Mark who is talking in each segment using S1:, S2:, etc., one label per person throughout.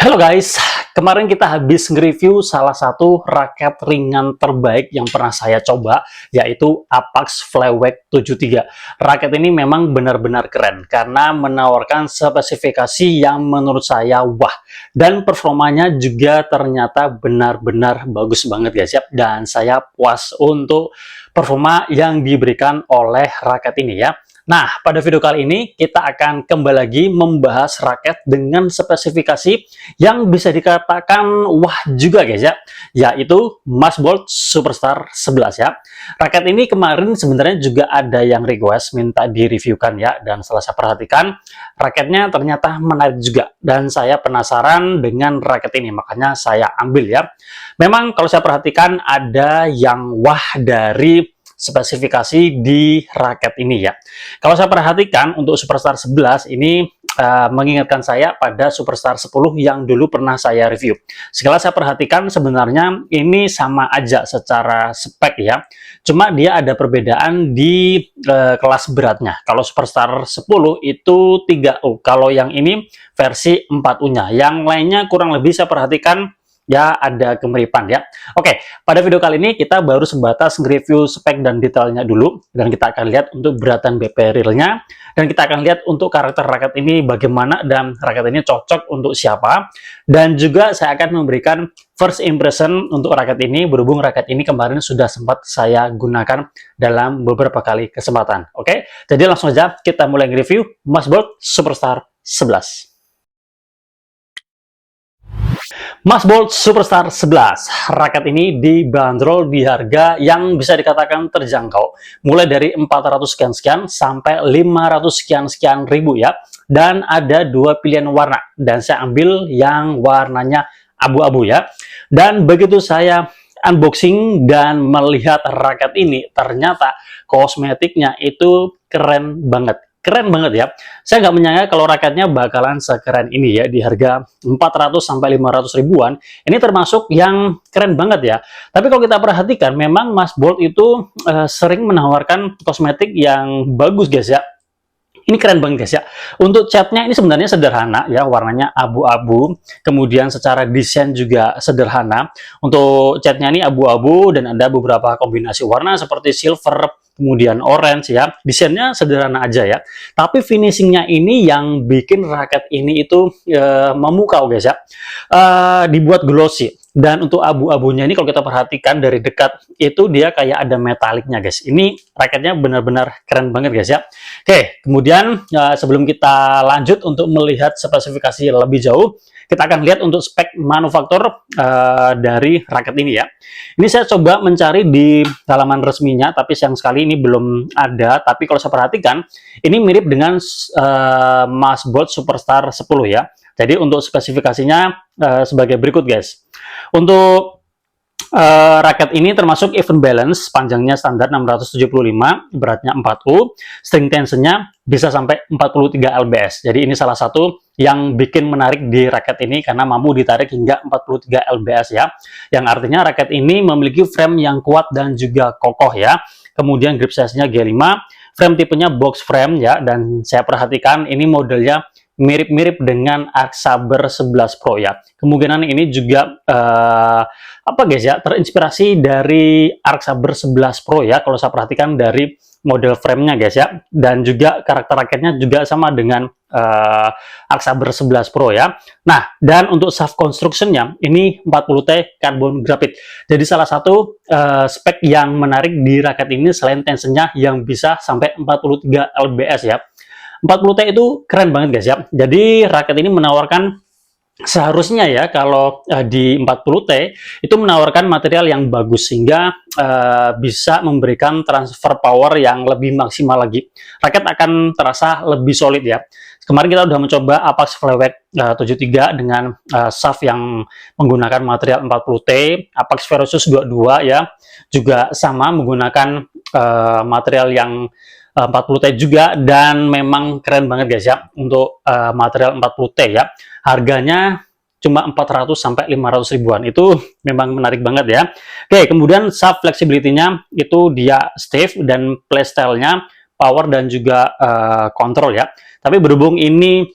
S1: Halo guys, kemarin kita habis nge-review salah satu raket ringan terbaik yang pernah saya coba, yaitu Apax Flyweight 73. Raket ini memang benar-benar keren, karena menawarkan spesifikasi yang menurut saya wah, dan performanya juga ternyata benar-benar bagus banget guys ya, dan saya puas untuk performa yang diberikan oleh raket ini ya. Nah, pada video kali ini kita akan kembali lagi membahas raket dengan spesifikasi yang bisa dikatakan wah juga guys ya, yaitu Masbolt Superstar 11 ya. Raket ini kemarin sebenarnya juga ada yang request minta di-reviewkan ya, dan setelah saya perhatikan raketnya ternyata menarik juga dan saya penasaran dengan raket ini, makanya saya ambil ya. Memang kalau saya perhatikan ada yang wah dari spesifikasi di raket ini ya. Kalau saya perhatikan untuk Superstar 11 ini mengingatkan saya pada Superstar 10 yang dulu pernah saya review. Segala saya perhatikan sebenarnya ini sama aja secara spek ya. Cuma dia ada perbedaan di kelas beratnya. Kalau Superstar 10 itu 3U. Kalau yang ini versi 4U-nya. Yang lainnya kurang lebih saya perhatikan ya ada kemiripan ya. Oke, pada video kali ini kita baru sebatas review spek dan detailnya dulu, dan kita akan lihat untuk beratan BP realnya, dan kita akan lihat untuk karakter raket ini bagaimana dan raket ini cocok untuk siapa, dan juga saya akan memberikan first impression untuk raket ini berhubung raket ini kemarin sudah sempat saya gunakan dalam beberapa kali kesempatan. Oke, jadi langsung saja kita mulai review Masbolt Superstar 11. Masbolt Superstar 11, raket ini dibanderol di harga yang bisa dikatakan terjangkau, mulai dari 400 sekian-sekian sampai 500 sekian-sekian ribu ya, dan ada dua pilihan warna, dan saya ambil yang warnanya abu-abu ya. Dan begitu saya unboxing dan melihat raket ini, ternyata kosmetiknya itu keren banget. Keren banget ya. Saya nggak menyangka kalau raketnya bakalan sekeren ini ya, di harga 400 sampai 500 ribuan. Ini termasuk yang keren banget ya. Tapi kalau kita perhatikan, memang Masbolt itu sering menawarkan kosmetik yang bagus guys ya. Ini keren banget guys ya. Untuk catnya ini sebenarnya sederhana ya, warnanya abu-abu. Kemudian secara desain juga sederhana. Untuk catnya ini abu-abu dan ada beberapa kombinasi warna seperti silver, kemudian orange ya. Desainnya sederhana aja ya. Tapi finishingnya ini yang bikin raket ini itu memukau guys ya. Dibuat glossy. Dan untuk abu-abunya ini kalau kita perhatikan dari dekat itu dia kayak ada metaliknya guys. Ini raketnya benar-benar keren banget guys ya. Oke, kemudian sebelum kita lanjut untuk melihat spesifikasi lebih jauh, kita akan lihat untuk spek manufaktur dari raket ini ya. Ini saya coba mencari di halaman resminya, tapi sayang sekali ini belum ada. Tapi kalau saya perhatikan, ini mirip dengan Masbolt Superstar 10 ya. Jadi untuk spesifikasinya sebagai berikut guys. Untuk raket ini termasuk even balance, panjangnya standar 675, beratnya 4U, string tensionnya bisa sampai 43 lbs. Jadi ini salah satu yang bikin menarik di raket ini karena mampu ditarik hingga 43 lbs ya. Yang artinya raket ini memiliki frame yang kuat dan juga kokoh ya. Kemudian grip size-nya G5, frame tipenya box frame ya, dan saya perhatikan ini modelnya mirip-mirip dengan Arc Saber 11 Pro ya. Kemungkinan ini juga apa guys ya, terinspirasi dari Arc Saber 11 Pro ya, kalau saya perhatikan dari model framenya guys ya, dan juga karakter raketnya juga sama dengan Arc Saber 11 Pro ya. Nah, dan untuk shaft construction-nya ini 40T carbon graphite. Jadi salah satu spek yang menarik di raket ini selain tensionnya yang bisa sampai 43 lbs ya. 40T itu keren banget guys ya. Jadi raket ini menawarkan, seharusnya ya kalau di 40T itu menawarkan material yang bagus sehingga bisa memberikan transfer power yang lebih maksimal lagi. Raket akan terasa lebih solid ya. Kemarin kita sudah mencoba Apax Flyweight 73 dengan shaft yang menggunakan material 40T, Apax Ferocious 22 ya, juga sama menggunakan material yang 40T juga, dan memang keren banget guys ya untuk material 40T ya. Harganya cuma 400 sampai 500 ribuan. Itu memang menarik banget ya. Oke, kemudian shaft flexibility-nya itu dia stiff, dan playstyle-nya power dan juga kontrol ya. Tapi berhubung ini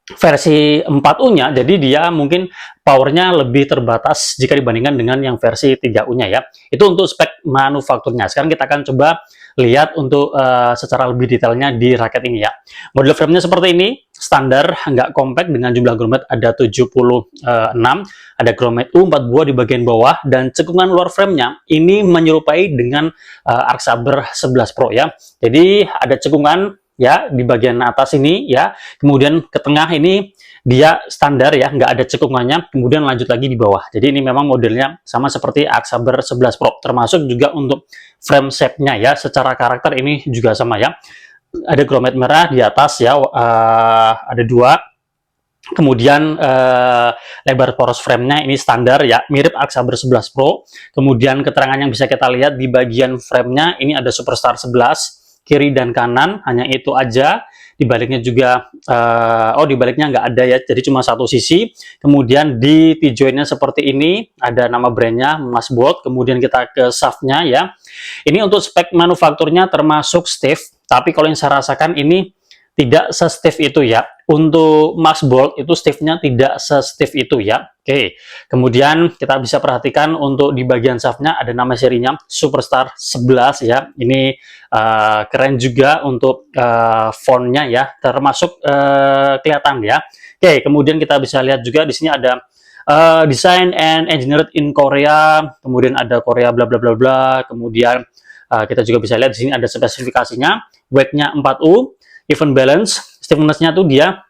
S1: versi 4U-nya, jadi dia mungkin powernya lebih terbatas jika dibandingkan dengan yang versi 3U-nya ya. Itu untuk spek manufakturnya. Sekarang kita akan coba lihat untuk secara lebih detailnya di raket ini ya. Model framenya seperti ini, standar, nggak compact dengan jumlah grommet ada 76, ada grommet U 4 buah di bagian bawah, dan cekungan luar framenya ini menyerupai dengan Arc Saber 11 Pro ya. Jadi ada cekungan ya di bagian atas ini ya, kemudian ke tengah ini dia standar ya, nggak ada cekungannya, kemudian lanjut lagi di bawah. Jadi ini memang modelnya sama seperti Arc Saber 11 Pro, termasuk juga untuk frame shape-nya ya, secara karakter ini juga sama ya. Ada grommet merah di atas ya, ada dua. Kemudian lebar poros frame-nya ini standar ya, mirip Arc Saber 11 Pro. Kemudian keterangan yang bisa kita lihat di bagian frame-nya ini ada Superstar 11 kiri dan kanan, hanya itu aja. Di baliknya juga di baliknya nggak ada ya, jadi cuma satu sisi. Kemudian di T-joint-nya seperti ini, ada nama brandnya Masbolt. Kemudian kita ke shaft-nya ya. Ini untuk spek manufakturnya termasuk stiff, tapi kalau yang saya rasakan ini tidak se-stiff itu ya. Untuk Masbolt itu stiffnya tidak se-stiff itu ya. Oke, kemudian kita bisa perhatikan untuk di bagian shaftnya ada nama serinya Superstar 11 ya. Ini keren juga untuk fontnya ya, termasuk kelihatan ya. Oke, kemudian kita bisa lihat juga di sini ada design and engineered in Korea, kemudian ada Korea bla bla bla bla, kemudian kita juga bisa lihat di sini ada spesifikasinya, weight-nya 4U, even balance, stiffness-nya tuh dia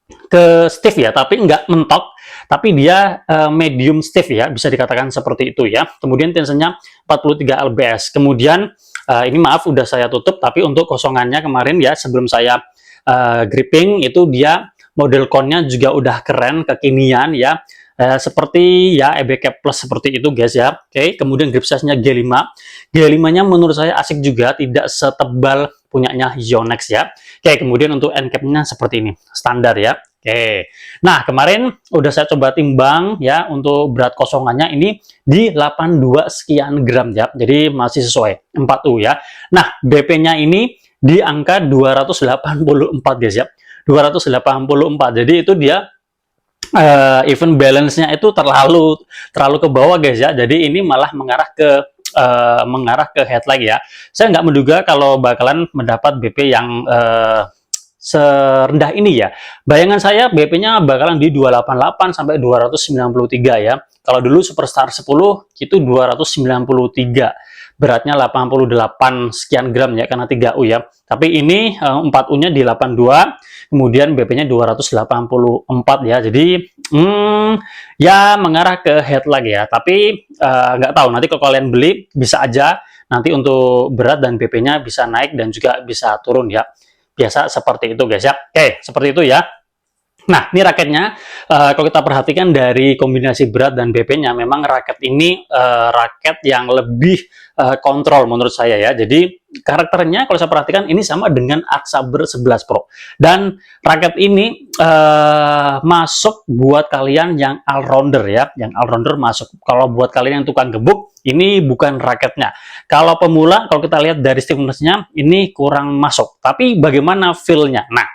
S1: ke stiff ya, tapi nggak mentok, tapi dia medium stiff ya, bisa dikatakan seperti itu ya. Kemudian tensionnya 43 lbs. Kemudian ini maaf udah saya tutup, tapi untuk kosongannya kemarin ya sebelum saya gripping itu dia model connya juga udah keren, kekinian ya. Seperti ya EB Cap Plus seperti itu guys ya. Oke, kemudian grip size-nya G5. G5-nya menurut saya asik juga, tidak setebal punyanya Yonex ya. Oke, kemudian untuk end cap-nya seperti ini, standar ya. Oke. Nah, kemarin udah saya coba timbang ya untuk berat kosongannya ini di 82 sekian gram ya. Jadi masih sesuai 4U ya. Nah, BP-nya ini di angka 284 guys ya. 284. Jadi itu dia even balance-nya itu terlalu ke bawah guys ya. Jadi ini malah mengarah ke headlight ya. Saya nggak menduga kalau bakalan mendapat BP yang serendah ini ya. Bayangan saya BP-nya bakalan di 288 sampai 293 ya. Kalau dulu Superstar 10 itu 293. Beratnya 88 sekian gram ya, karena 3U ya. Tapi ini 4U-nya di 82, kemudian BP-nya 284 ya. Jadi ya mengarah ke headlight ya. Tapi nggak tahu, nanti kalau kalian beli bisa aja nanti untuk berat dan BP-nya bisa naik dan juga bisa turun ya. Biasa seperti itu guys ya. Oke, seperti itu ya. Nah, ini raketnya, kalau kita perhatikan dari kombinasi berat dan BP-nya, memang raket ini raket yang lebih kontrol menurut saya ya. Jadi karakternya kalau saya perhatikan ini sama dengan Arc Saber 11 Pro. Dan raket ini masuk buat kalian yang all-rounder ya. Yang all-rounder masuk. Kalau buat kalian yang tukang gebuk, ini bukan raketnya. Kalau pemula, kalau kita lihat dari stiffness-nya, ini kurang masuk. Tapi bagaimana feel-nya? Nah,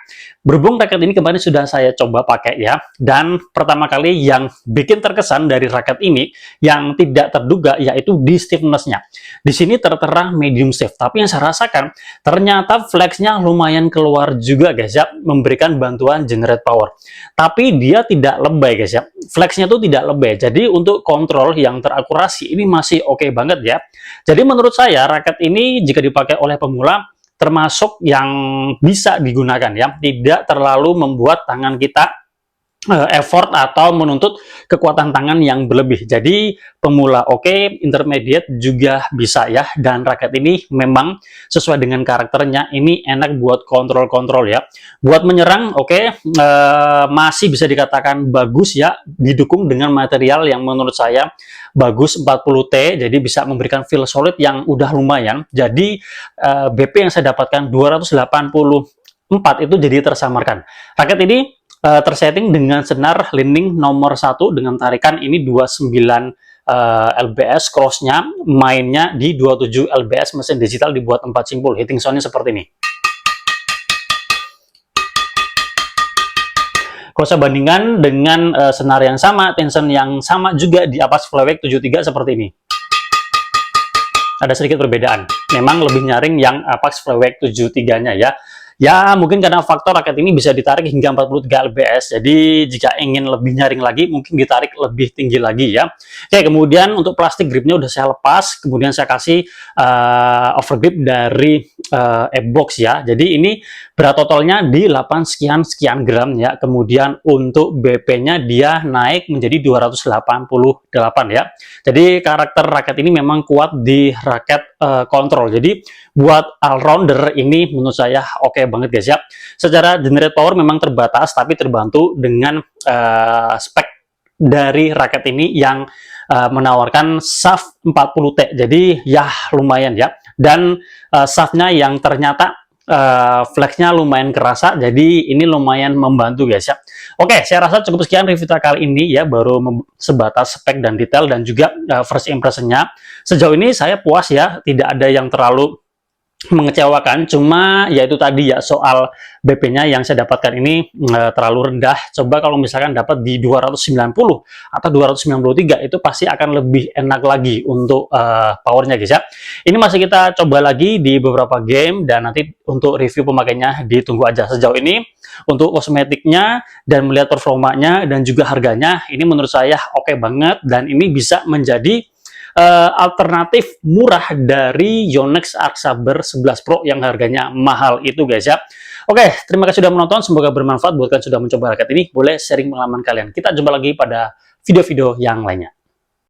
S1: berhubung raket ini kemarin sudah saya coba pakai ya, dan pertama kali yang bikin terkesan dari raket ini yang tidak terduga yaitu di stiffness-nya. Di sini tertera medium stiff, tapi yang saya rasakan ternyata flex-nya lumayan keluar juga guys ya, memberikan bantuan generate power. Tapi dia tidak lebay guys ya, flex-nya tuh tidak lebay. Jadi untuk kontrol yang terakurasi ini masih oke banget ya. Jadi menurut saya raket ini jika dipakai oleh pemula termasuk yang bisa digunakan ya, tidak terlalu membuat tangan kita effort atau menuntut kekuatan tangan yang berlebih. Jadi pemula oke, intermediate juga bisa ya, dan raket ini memang sesuai dengan karakternya, ini enak buat kontrol-kontrol ya. Buat menyerang oke, masih bisa dikatakan bagus ya, didukung dengan material yang menurut saya bagus 40T, jadi bisa memberikan feel solid yang udah lumayan. Jadi BP yang saya dapatkan 284 itu jadi tersamarkan. Raket ini tersetting dengan senar leaning nomor 1 dengan tarikan ini 29 lbs, crossnya mainnya di 27 lbs, mesin digital dibuat 4 simpul, hitting soundnya seperti ini. Kalau saya bandingkan dengan senar yang sama, tension yang sama juga di Apache Flyweight 73 seperti ini. Ada sedikit perbedaan. Memang lebih nyaring yang Apache Flyweight 73-nya ya. Ya, mungkin karena faktor raket ini bisa ditarik hingga 43 lbs. Jadi, jika ingin lebih nyaring lagi, mungkin ditarik lebih tinggi lagi ya. Oke, kemudian untuk plastik gripnya udah saya lepas. Kemudian saya kasih overgrip dari e-box ya. Jadi, ini berat totalnya di 8 sekian gram ya. Kemudian untuk BP-nya dia naik menjadi 288 ya. Jadi, karakter raket ini memang kuat di raket kontrol. Jadi, buat all-rounder ini menurut saya oke banget guys ya. Secara generate power memang terbatas, tapi terbantu dengan spek dari raket ini yang menawarkan shaft 40T. Jadi ya lumayan ya. Dan shaftnya yang ternyata flexnya lumayan kerasa, jadi ini lumayan membantu guys ya. Oke, saya rasa cukup sekian review kali ini ya, baru sebatas spek dan detail dan juga first impression-nya. Sejauh ini saya puas ya, tidak ada yang terlalu mengecewakan, cuma yaitu tadi ya soal BP-nya yang saya dapatkan ini terlalu rendah. Coba kalau misalkan dapat di 290 atau 293 itu pasti akan lebih enak lagi untuk powernya guys ya. Ini masih kita coba lagi di beberapa game dan nanti untuk review pemakainya ditunggu aja. Sejauh ini untuk kosmetiknya dan melihat performanya dan juga harganya ini menurut saya oke banget, dan ini bisa menjadi alternatif murah dari Yonex Arc Saber 11 Pro yang harganya mahal itu guys ya. Oke, terima kasih sudah menonton, semoga bermanfaat buat kalian sudah mencoba raket ini. Boleh sharing pengalaman kalian. Kita jumpa lagi pada video-video yang lainnya.